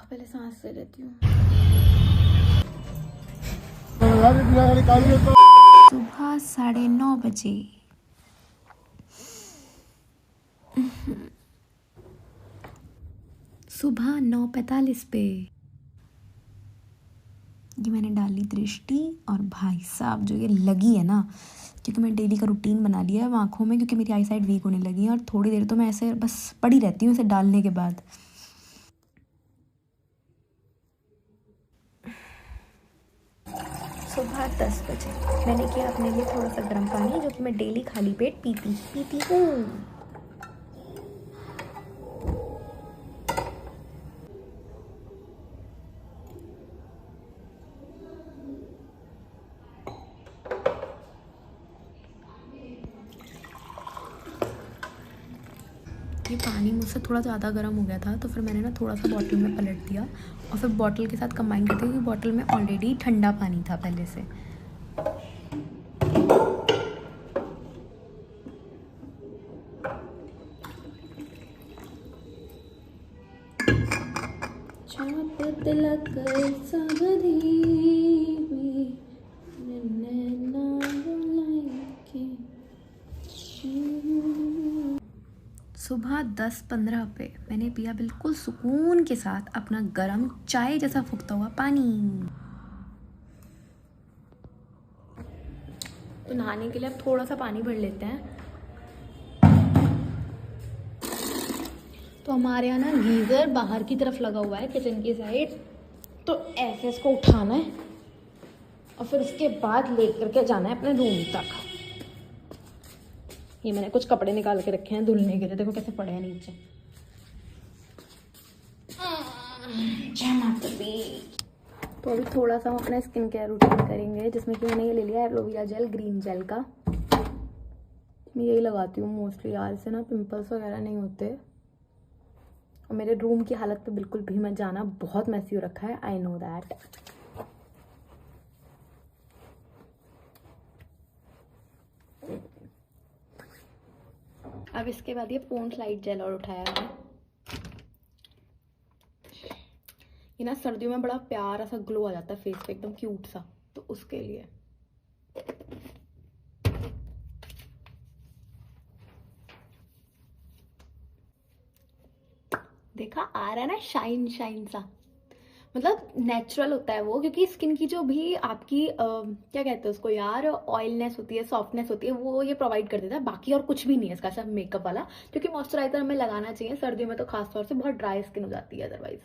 पहले सांस ले लेती हूँ। सुबह 9:30 बजे। सुबह 9:45 पे ये मैंने डाली दृष्टि। और भाई साहब जो ये लगी है ना, क्योंकि मैं डेली का रूटीन बना लिया है आँखों में, क्योंकि मेरी आई साइड वीक होने लगी है और थोड़ी देर तो मैं ऐसे बस पड़ी रहती हूँ इसे डालने के बाद। सुबह 10 बजे मैंने किया अपने लिए थोड़ा सा गर्म पानी, जो कि मैं डेली खाली पेट पीती हूँ। ये पानी मुझसे थोड़ा ज़्यादा गर्म हो गया था, तो फिर मैंने ना थोड़ा सा बॉटल में पलट दिया और फिर बॉटल के साथ कंबाइन करती, क्योंकि बॉटल में ऑलरेडी ठंडा पानी था पहले से। सुबह 10:15 पे मैंने पिया बिल्कुल सुकून के साथ अपना गरम चाय जैसा फूकता हुआ पानी। तो नहाने के लिए अब थोड़ा सा पानी भर लेते हैं। तो हमारे यहाँ ना गीज़र बाहर की तरफ लगा हुआ है, किचन की साइड। तो ऐसे इसको उठाना है और फिर उसके बाद लेकर के जाना है अपने रूम तक। ये मैंने कुछ कपड़े निकाल के रखे हैं धुलने के लिए, देखो कैसे पड़े हैं नीचे। तो अभी थोड़ा सा हम अपना स्किन केयर रूटीन करेंगे, जिसमें कि मैंने ये ले लिया है एलोवेरा जेल ग्रीन जेल का। मैं यही लगाती हूँ मोस्टली यार, इससे ना पिंपल्स वगैरह नहीं होते। और मेरे रूम की हालत पे बिल्कुल भी मत जाना, बहुत मैसी हो रखा है, आई नो दैट। अब इसके बाद ये पॉन्ड्स लाइट जेल और उठाया है। ये ना सर्दियों में बड़ा प्यारा सा ग्लो आ जाता है फेस पे, एकदम क्यूट सा, तो उसके लिए। देखा आ रहा है ना शाइन शाइन सा, मतलब नेचुरल होता है वो, क्योंकि स्किन की जो भी आपकी क्या कहते हैं उसको यार, ऑयलनेस होती है, सॉफ्टनेस होती है, वो ये प्रोवाइड कर देता है। बाकी और कुछ भी नहीं है इसका, सब मेकअप वाला। क्योंकि मॉइस्चराइजर हमें लगाना चाहिए सर्दियों में, तो खासतौर से बहुत ड्राई स्किन हो जाती है अदरवाइज।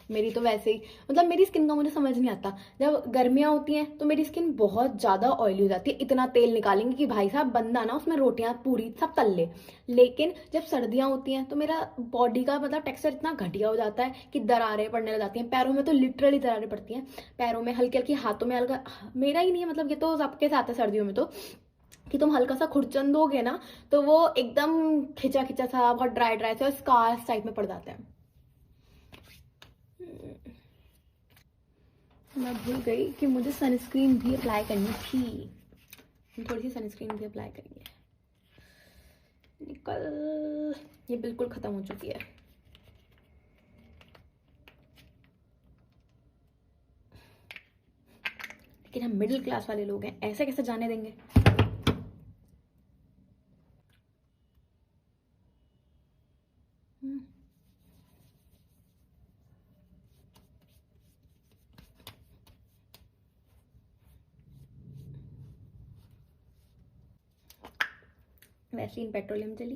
मेरी तो वैसे ही, मतलब मेरी स्किन का मुझे समझ नहीं आता। जब गर्मियाँ होती हैं तो मेरी स्किन बहुत ज़्यादा ऑयली हो जाती है, इतना तेल निकालेंगे कि भाई साहब बंदा ना उसमें रोटियां पूरी सब तल ले। लेकिन जब सर्दियाँ होती हैं तो मेरा बॉडी का मतलब टेक्सचर इतना घटिया हो जाता है कि दरारें पड़ने लग जाती हैं। पैरों में तो लिटरली दरारें पड़ती हैं, पैरों में हल्की हल्की, हाथों में हल्का। मेरा ही नहीं है, मतलब ये तो सबके साथ है सर्दियों में, तो कि तुम हल्का सा खुरचन दोगे ना तो वो एकदम खिंचा खिंचा सा, बहुत ड्राई ड्राई सा, स्कार्स टाइप में पड़ जाते हैं। मैं भूल गई कि मुझे सनस्क्रीन भी अप्लाई करनी थी। हम थोड़ी सी सनस्क्रीन भी अप्लाई करेंगे। निकल, ये बिल्कुल ख़त्म हो चुकी है। लेकिन हम मिडिल क्लास वाले लोग हैं, ऐसे कैसे जाने देंगे। Vaseline petroleum jelly.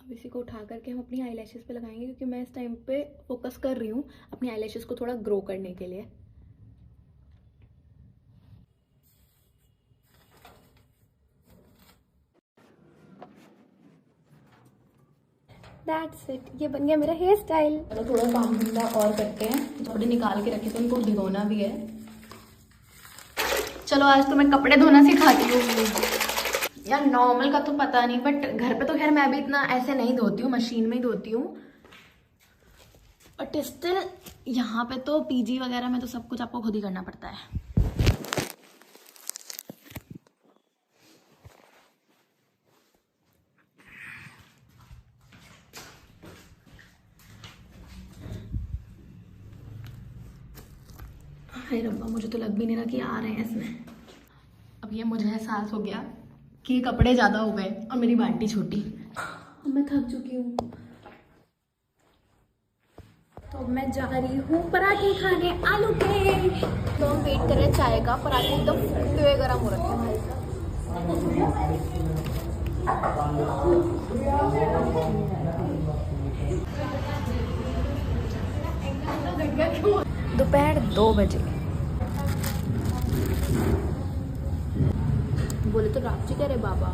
अब इसी को उठा करके हम अपनी आईलैशेस पे लगाएंगे, क्योंकि मैं इस टाइम पे फोकस कर रही हूँ अपनी आईलैशेस को थोड़ा ग्रो करने के लिए। That's it, ये बन गया मेरा हेयर स्टाइल। तो थोड़ा काम धंधा और करते हैं, कपड़े निकाल के रखे तो उनको भिगोना भी है। चलो आज तो मैं कपड़े धोना सिखाती हूँ यार। नॉर्मल का तो पता नहीं, बट घर पे तो खैर मैं भी इतना ऐसे नहीं धोती हूँ, मशीन में ही धोती हूँ। बट स्टिल यहाँ पे तो पीजी वगैरह में तो सब कुछ आपको खुद ही करना पड़ता है। हाय रब्बा, मुझे तो लग भी नहीं रहा कि आ रहे हैं इसमें। अब ये मुझे एहसास हो गया कि ये कपड़े ज़्यादा हो गए और मेरी बाल्टी छोटी। अब मैं थक चुकी हूँ, तो अब मैं जा रही हूँ पराठे खाने आलू के। तो हम वेट कर रहे हैं चाय का। पराठे एकदम फूलते हुए गर्म हो रखे हैं भाई साहब। दोपहर 2 बजे। बोले तो रापची करे बाबा।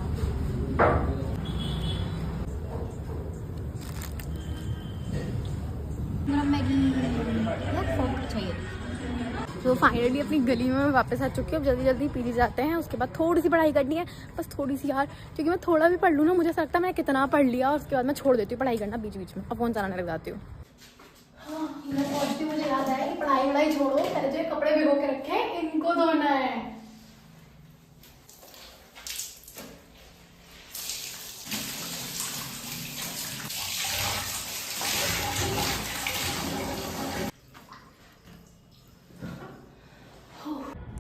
मैगी चाहिए। तो फाइनली अपनी गली में मैं वापस आ चुकी हूँ। अब जल्दी जल्दी पी जाते हैं, उसके बाद थोड़ी सी पढ़ाई करनी है, बस थोड़ी सी यार, क्योंकि मैं थोड़ा भी पढ़ लूँ ना, मुझे ऐसा लगता है मैंने कितना पढ़ लिया, और उसके बाद मैं छोड़ देती हूँ पढ़ाई करना बीच बीच में, अब फोन चलाने लग जाती हूँ। मैं सोचती हूँ, मुझे याद आया कि पढ़ाई वढ़ाई छोड़ो, पहले जो कपड़े भिगो के रखे हैं इनको धोना है।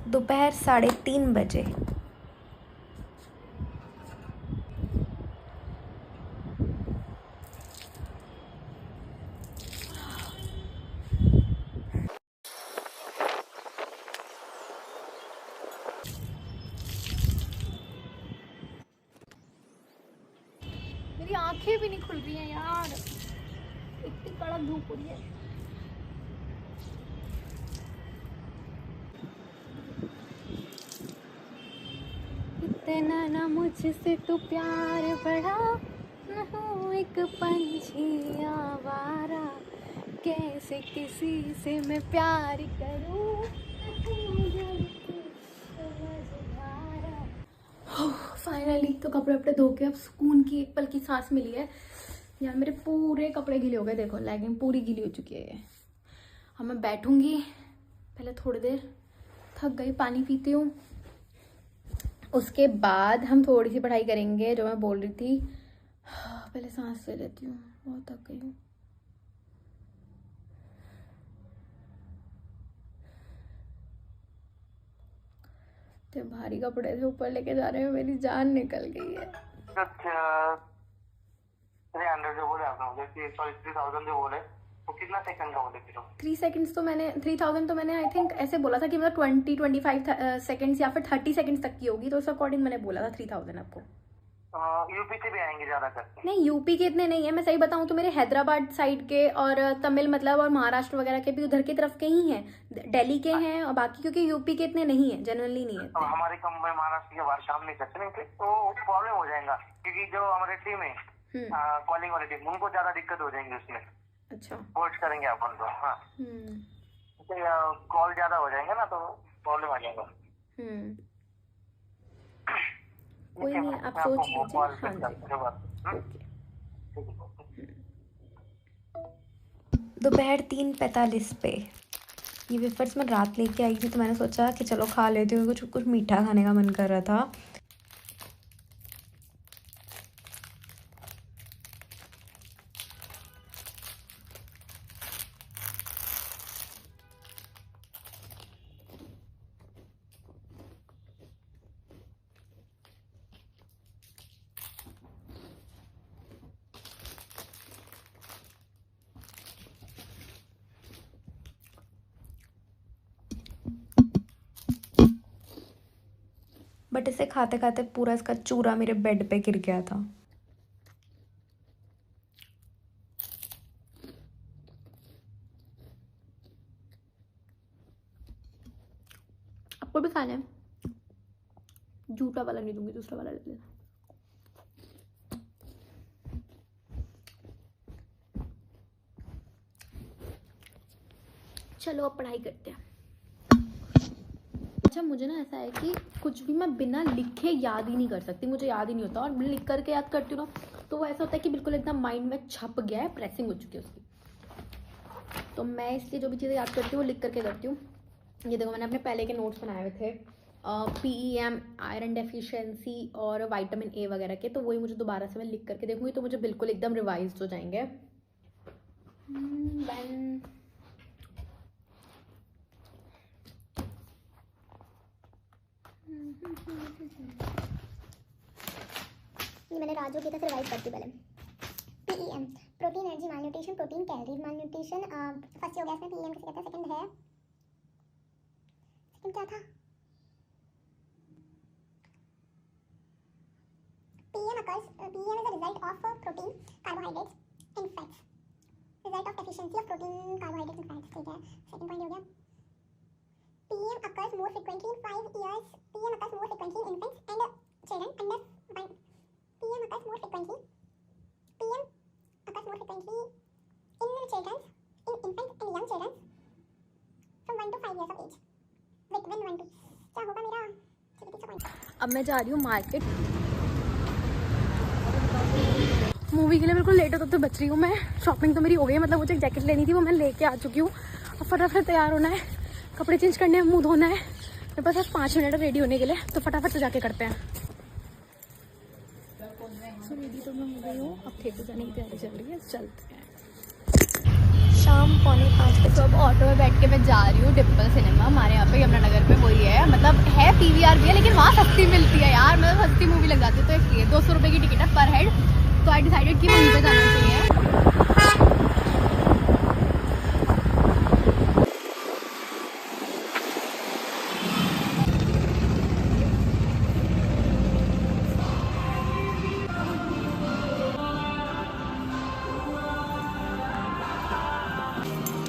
दोपहर 3:30 बजे। मेरी आंखें भी नहीं खुल रही हैं यार, इतनी कड़क धूप हो रही है। इतना ना मुझसे तू प्यार बड़ा, न हो एक पंछी आवारा, कैसे किसी से मैं प्यार करूं, फाइनली तो कपड़े वपड़े धो के अब सुकून की एक पल की सांस मिली है यार। मेरे पूरे कपड़े गीले हो गए, देखो लेगिंग पूरी गीली हो चुकी है। अब मैं बैठूंगी पहले थोड़ी देर, थक गई, पानी पीती हूँ, उसके बाद हम थोड़ी सी पढ़ाई करेंगे जो मैं बोल रही थी। पहले सांस ले लेती हूँ, बहुत थक गई हूँ। तो भारी कपड़े से ऊपर लेके जा रहे हैं, मेरी जान निकल गई है। 300 जो बोले आपने मुझे, सॉरी 3000 जो बोले, तो कितना सेकंड का बोले फिर? 3 सेकंड्स तो मैंने 3000 तो मैंने आई थिंक ऐसे बोला था कि मतलब 20-25 सेकंड्स या फिर 30 सेकंड्स तक की होगी, तो उस अकॉर्डिंग मैंने बोला था 3000 आपको। यूपी से भी आएंगे ज्यादातर? नहीं, यूपी के इतने नहीं है, मैं सही बताऊं तो मेरे हैदराबाद साइड के और तमिल मतलब और महाराष्ट्र वगैरह के भी उधर की तरफ के ही हैं, दिल्ली के हैं, और बाकी क्योंकि यूपी के इतने नहीं है, जनरली नहीं है। हमारे कम में महाराष्ट्र के बाहर शाम नहीं करते नहीं, तो प्रॉब्लम हो जाएगा, क्योंकि जो हमारे टीम है कॉलिंग वाली टीम, उनको ज्यादा दिक्कत हो जाएंगी उसमें। अच्छा, पोस्ट करेंगे अपन तो। हाँ, कॉल ज्यादा हो जाएंगे ना, तो प्रॉब्लम आ जाएगा। कोई नहीं, आप सोच लीजिए। हाँ जी, दोपहर 3:45 पे। ये वेफर्स मैं रात लेके आई थी, तो मैंने सोचा कि चलो खा लेती हूँ, कुछ कुछ मीठा खाने का मन कर रहा था। बट इसे खाते खाते पूरा इसका चूरा मेरे बेड पे गिर गया था। आपको भी खाना है? झूठा वाला नहीं दूंगी, दूसरा वाला ले लेना। चलो अब पढ़ाई करते हैं। अच्छा, मुझे ना ऐसा है कि कुछ भी मैं बिना लिखे याद ही नहीं कर सकती, मुझे याद ही नहीं होता, और लिख करके याद करती हूँ ना तो वो ऐसा होता है कि बिल्कुल एकदम माइंड में छप गया है, प्रेसिंग हो चुकी है उसकी। तो मैं इसलिए जो भी चीज़ें याद करती हूँ वो लिख करके करती हूँ। ये देखो, मैंने अपने पहले के नोट्स बनाए हुए थे, PEM, आयरन डेफिशिएंसी और विटामिन A वगैरह के, तो वही मुझे दोबारा से मैं लिख करके देखूँगी, तो मुझे बिल्कुल एकदम रिवाइज हो जाएंगे। ये मैंने रात जो किया था रिवाइज करती पहले। PEM protein energy malnutrition, protein calories malnutrition. First हो गया इसमें PEM किसे कहते हैं, सेकंड है, सेकंड क्या था, PEM occurs, PEM is a result of protein, carbohydrates and fats, result of deficiency of protein, carbohydrates and fats। ठीक है, सेकंड पॉइंट हो गया। PEM occurs more frequently in 5 years, PEM occurs more frequently in infants and children under 1, PEM occurs more frequently, PEM occurs more frequently in children, in infants and young children from 1 to 5 years of age। Wait, when 1 to, क्या होगा मेरा, ठीक है, तीसरा point. अब मैं जा रही हूँ मार्केट, मूवी के लिए बिल्कुल लेट होता तो बच रही हूँ मैं। शॉपिंग तो मेरी हो गई है, मतलब मुझे एक जैकेट लेनी थी वो मैं लेके आ चुकी हूँ। अब फटाफट तैयार होना है, कपड़े चेंज करने हैं, मुंह धोना है, मेरे पास बस 5 मिनट रेडी होने के लिए, तो फटाफट से जाके करते हैं। सो रेडी तो मैं हो गई हूँ, अब थिएटर जाने की तैयारी चल रही है, चलते हैं। शाम 4:45 बजे। तो अब ऑटो में बैठ के मैं जा रही हूँ डिम्पल सिनेमा, हमारे यहाँ पे यमुनानगर पे वही है, मतलब है PVR भी है लेकिन वहाँ सस्ती मिलती है यार, मतलब सस्ती मूवी लग जाती है, तो इसलिए 200 रुपये की टिकट है पर हेड। तो आई डिसाइडेड कि वहीं पे जाना चाहिए।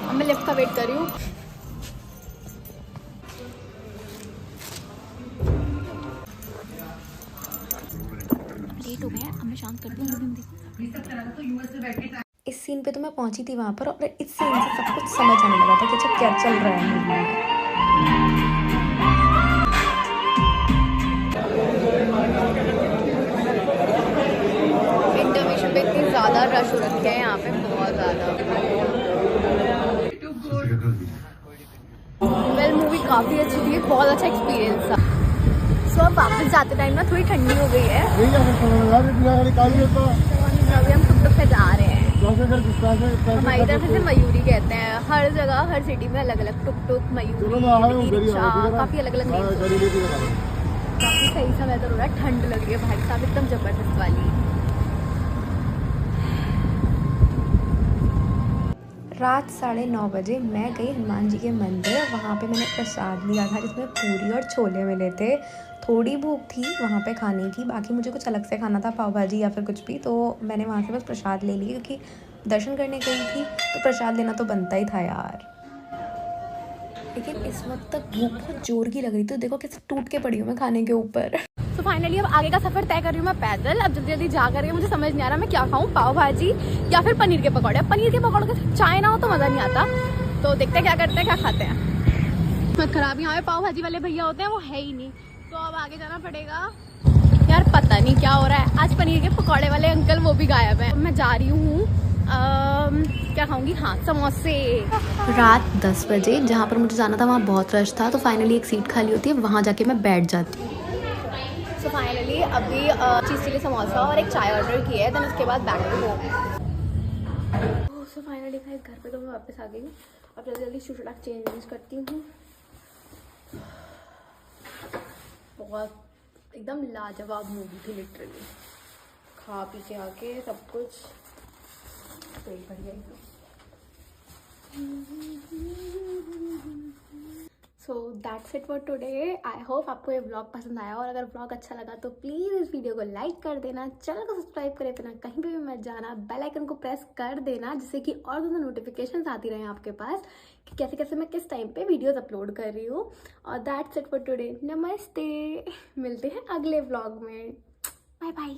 अब मैं लिफ्ट का वेट कर रही हूँ। लेट हो गया, अब मैं शांत करती हूँ। इस सीन पे तो मैं पहुंची थी वहाँ पर, और इस सीन से सब कुछ समझ आने लगा था कि अच्छा क्या चल रहा है मूवी में। इंटरमिशन पे इतनी ज़्यादा रश हो रखी है यहाँ पे, बहुत ज़्यादा। वेल मूवी काफ़ी अच्छी थी, बहुत अच्छा एक्सपीरियंस था। सो अब वापस जाते टाइम ना थोड़ी ठंडी हो गई है, अभी हम टुक से जा रहे हैं। हमारी तरफ से मयूरी कहते हैं, हर जगह हर सिटी में अलग अलग टुक मयूरी, काफ़ी अलग अलग नेम। काफ़ी सही सा वेदर हो रहा है, ठंड लग रही है भाई साहब, एकदम जबरदस्त वाली। रात 9:30 बजे मैं गई हनुमान जी के मंदिर। वहाँ पे मैंने प्रसाद लिया था जिसमें पूरी और छोले मिले थे। थोड़ी भूख थी वहाँ पे खाने की, बाकी मुझे कुछ अलग से खाना था, पाव भाजी या फिर कुछ भी, तो मैंने वहाँ से बस प्रसाद ले लिया क्योंकि दर्शन करने गई थी तो प्रसाद लेना तो बनता ही था यार। लेकिन इस वक्त तक भूख बहुत जोर की लग रही थी, तो देखो कैसे टूट के पड़ी हूँ मैं खाने के ऊपर। तो फाइनली अब आगे का सफ़र तय कर रही हूँ मैं पैदल। अब जल्दी जल्दी जा कर मुझे समझ नहीं आ रहा मैं क्या खाऊँ, पाव भाजी या फिर पनीर के पकौड़े। पनीर के पकौड़ों के चाय ना हो तो मज़ा नहीं आता, तो देखते हैं क्या करते हैं, क्या खाते हैं। किस्मत खराब, यहाँ पे पाव भाजी वाले भैया होते हैं, वो है ही नहीं, तो अब आगे जाना पड़ेगा। यार पता नहीं क्या हो रहा है, आज पनीर के पकौड़े वाले अंकल वो भी गायब है। मैं जा रही हूँ क्या खाऊंगी, हाँ समोसे। रात 10 बजे जहाँ पर मुझे जाना था वहाँ बहुत रश था, तो फाइनली एक सीट खाली होती है, वहाँ जाके मैं बैठ जाती हूँ। सो फाइनली अभी चीज़ चिली समोसा और एक चाय ऑर्डर की है, देन उसके बाद back to home. So finally guys घर पे तो मैं वापस आ गई हूँ। अब जल्दी जल्दी शूट चेंज करती हूँ। बहुत एकदम लाजवाब मूवी थी लिटरली, खा पी के आके सब कुछ पेट भर गया। So that's it for today. I hope आपको ये व्लॉग पसंद आया, और अगर व्लॉग अच्छा लगा तो प्लीज़ इस वीडियो को लाइक कर देना, चैनल को सब्सक्राइब करे देना, कहीं पे भी मत जाना, बेल आइकन को प्रेस कर देना जिससे कि और ज़्यादा नोटिफिकेशंस आती रहें आपके पास कि कैसे कैसे मैं किस टाइम पे वीडियोस अपलोड कर रही हूँ। और दैट्स इट फॉर टुडे। नमस्ते, मिलते हैं अगले व्लॉग में, बाय बाय।